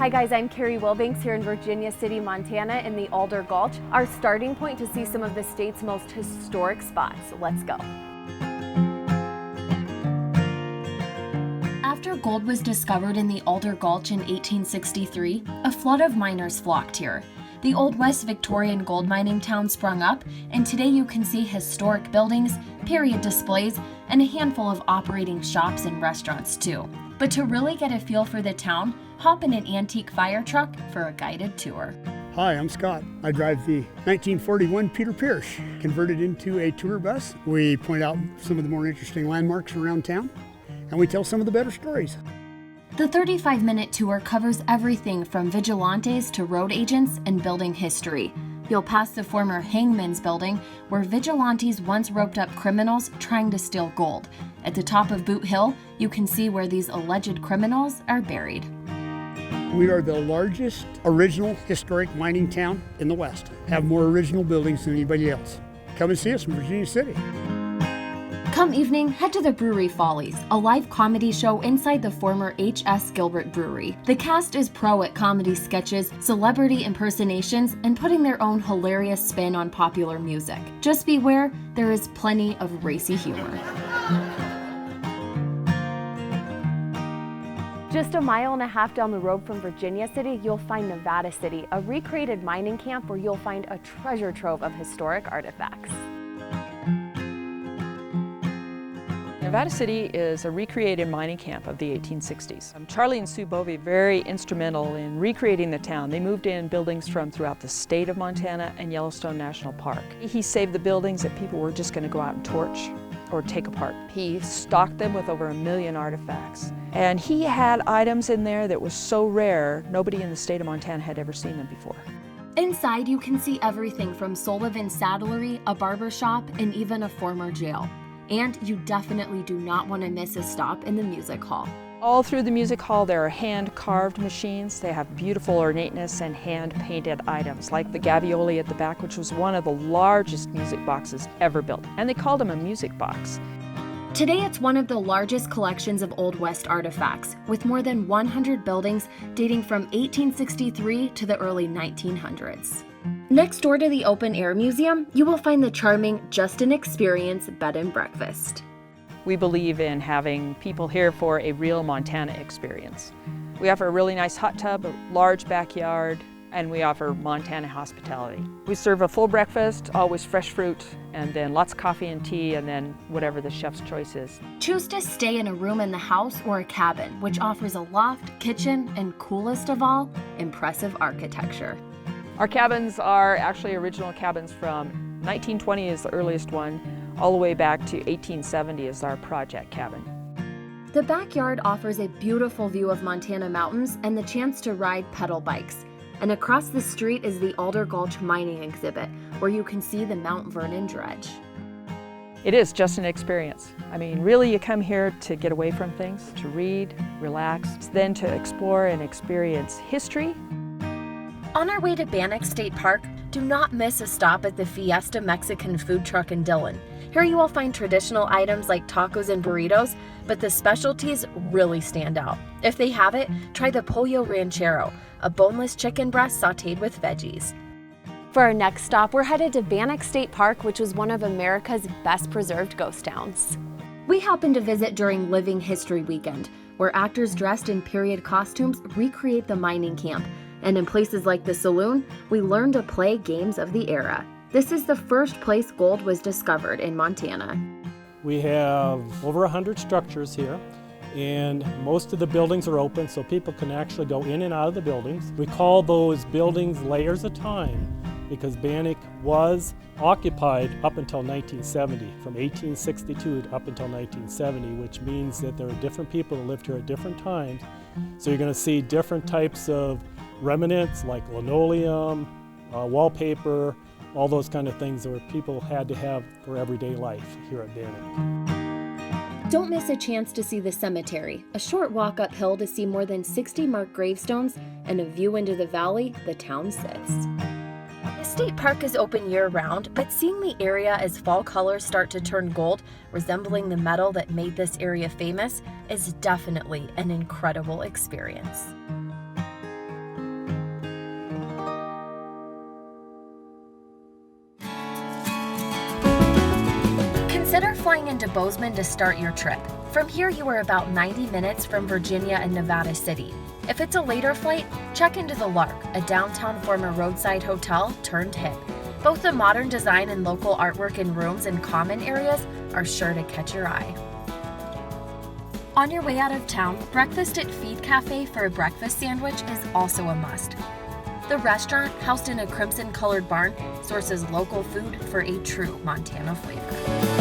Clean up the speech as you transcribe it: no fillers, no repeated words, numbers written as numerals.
Hi guys, I'm Carrie Wilbanks here in Virginia City, Montana in the Alder Gulch, our starting point to see some of the state's most historic spots. Let's go. After gold was discovered in the Alder Gulch in 1863, a flood of miners flocked here. The Old West Victorian gold mining town sprung up, and today you can see historic buildings, period displays, and a handful of operating shops and restaurants too. But to really get a feel for the town, hop in an antique fire truck for a guided tour. Hi, I'm Scott. I drive the 1941 Peter Pierce, converted into a tour bus. We point out some of the more interesting landmarks around town, and we tell some of the better stories. The 35-minute tour covers everything from vigilantes to road agents and building history. You'll pass the former Hangman's building, where vigilantes once roped up criminals trying to steal gold. At the top of Boot Hill, you can see where these alleged criminals are buried. We are the largest original historic mining town in the West. Have more original buildings than anybody else. Come and see us in Virginia City. Come evening, head to the Brewery Follies, a live comedy show inside the former H.S. Gilbert Brewery. The cast is pro at comedy sketches, celebrity impersonations, and putting their own hilarious spin on popular music. Just beware, there is plenty of racy humor. Just a mile and a half down the road from Virginia City, you'll find Nevada City, a recreated mining camp where you'll find a treasure trove of historic artifacts. Nevada City is a recreated mining camp of the 1860s. Charlie and Sue Bovey very instrumental in recreating the town. They moved in buildings from throughout the state of Montana and Yellowstone National Park. He saved the buildings that people were just going to go out and torch or take apart. He stocked them with over 1 million artifacts. And he had items in there that was so rare, nobody in the state of Montana had ever seen them before. Inside, you can see everything from Sullivan's Saddlery, a barber shop, and even a former jail. And you definitely do not want to miss a stop in the music hall. All through the music hall there are hand-carved machines. They have beautiful ornateness and hand-painted items, like the gavioli at the back, which was one of the largest music boxes ever built. And they called them a music box. Today it's one of the largest collections of Old West artifacts, with more than 100 buildings dating from 1863 to the early 1900s. Next door to the Open Air Museum, you will find the charming Just an Experience Bed and Breakfast. We believe in having people here for a real Montana experience. We offer a really nice hot tub, a large backyard, and we offer Montana hospitality. We serve a full breakfast, always fresh fruit, and then lots of coffee and tea, and then whatever the chef's choice is. Choose to stay in a room in the house or a cabin, which offers a loft, kitchen, and coolest of all, impressive architecture. Our cabins are actually original cabins from 1920 is the earliest one, all the way back to 1870 is our project cabin. The backyard offers a beautiful view of Montana mountains and the chance to ride pedal bikes. And across the street is the Alder Gulch mining exhibit, where you can see the Mount Vernon dredge. It is just an experience. I mean, really you come here to get away from things, to read, relax, then to explore and experience history. On our way to Bannack State Park, do not miss a stop at the Fiesta Mexican food truck in Dillon. Here you will find traditional items like tacos and burritos, but the specialties really stand out. If they have it, try the Pollo Ranchero, a boneless chicken breast sautéed with veggies. For our next stop, we're headed to Bannack State Park, which was one of America's best preserved ghost towns. We happened to visit during Living History Weekend, where actors dressed in period costumes recreate the mining camp. And in places like the saloon, we learn to play games of the era. This is the first place gold was discovered in Montana. We have over 100 structures here, and most of the buildings are open so people can actually go in and out of the buildings. We call those buildings layers of time because Bannack was occupied up until 1970, from 1862 up until 1970, which means that there are different people that lived here at different times. So you're going to see different types of remnants like linoleum, wallpaper, all those kind of things that people had to have for everyday life here at Bannack. Don't miss a chance to see the cemetery, a short walk uphill to see more than 60 marked gravestones and a view into the valley the town sits. The state park is open year-round, but seeing the area as fall colors start to turn gold, resembling the metal that made this area famous, is definitely an incredible experience. flying into Bozeman to start your trip. From here, you are about 90 minutes from Virginia and Nevada City. If it's a later flight, check into the Lark, a downtown former roadside hotel turned hip. Both the modern design and local artwork in rooms and common areas are sure to catch your eye. On your way out of town, breakfast at Feed Cafe for a breakfast sandwich is also a must. The restaurant, housed in a crimson-colored barn, sources local food for a true Montana flavor.